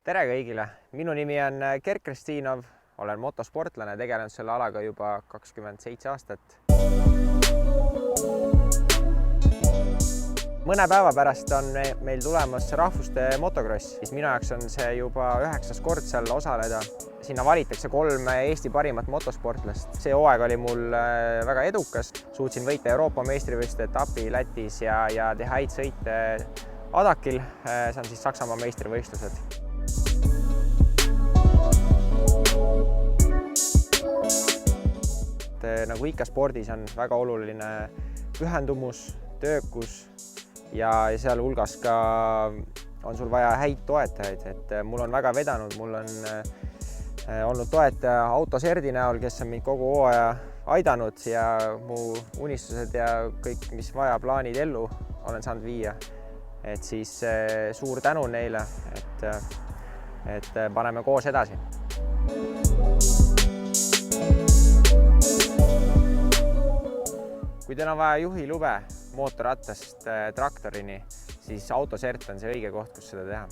Tere kõigile! Minu nimi on Gert Kristinov, olen motosportlane, tegelenud selle alaga juba 27 aastat. Mõne päeva pärast on meil tulemas rahvuste motokross. Minu jaoks on see juba 9. kord seal osaleda. Sinna valitakse 3 Eesti parimat motosportlast. See hooaeg oli mul väga edukas. Suutsin võita Euroopa meistrivõistluste etapi Lätis ja teha häid sõite Adakil. See on siis Saksamaa meistrivõistlused. Nagu ikka spordis on väga oluline pühendumus, töökus ja seal hulgas ka on sul vaja häid toetajaid. Et mul on väga vedanud, mul on olnud toetaja Autoserdi näol, kes on mind kogu hooaja aidanud ja mu unistused ja kõik, mis vaja, plaanid ellu olen saanud viia. Et siis suur tänu neile, et paneme koos edasi. Kui teil on vaja juhilube mootorrattast traktorini, siis Autosert on see õige koht, kus seda teha.